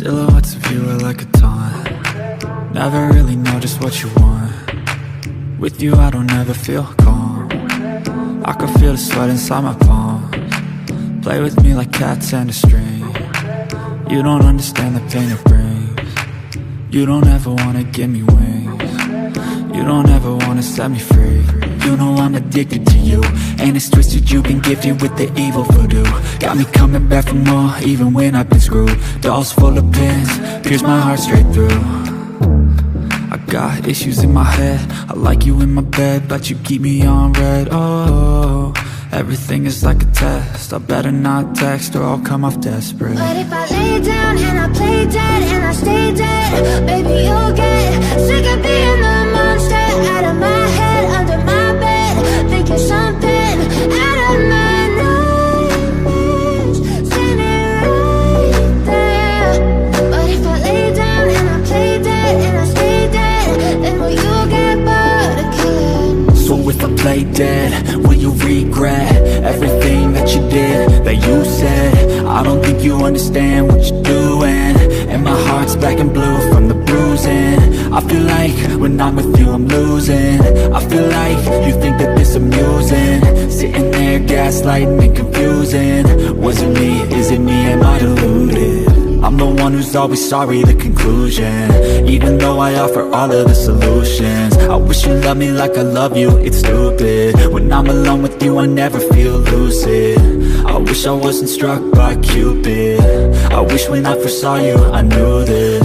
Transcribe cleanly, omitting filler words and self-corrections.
Silhouettes of you are like a taunt. Never really know just what you want. With you I don't ever feel calm. I can feel the sweat inside my palms. Play with me like cats and a string. You don't understand the pain it brings. You don't ever wanna give me wings. You don't ever wanna set me free. You know I'm addicted to you, and it's twisted, you've been gifted with the evil voodoo. Got me coming back for more, even when I've been screwed. Dolls full of pins, pierce my heart straight through. I got issues in my head, I like you in my bed, but you keep me on red. Oh, everything is like a test, I better not text or I'll come off desperate. But if I lay down and I play dead and I stay dead, baby you'll get sick of being the monster out of my head, under my bed, thinking something out of my nightmares, standing right there. But if I lay down and I play dead and I stay dead, then will you get bored of killing? So if I play dead, will you regret everything that you did, that you said? I don't think you understand what you're doing, and my heart's black and blue from the bruising. I feel like when I'm with you I'm losing. I feel like you think that this amusing, sitting there gaslighting and confusing. Was it me? Is it me? Am I deluded? I'm the one who's always sorry, the conclusion, even though I offer all of the solutions. I wish you loved me like I love you, it's stupid. When I'm alone with you I never feel lucid. I wish I wasn't struck by Cupid. I wish when I first saw you I knew this.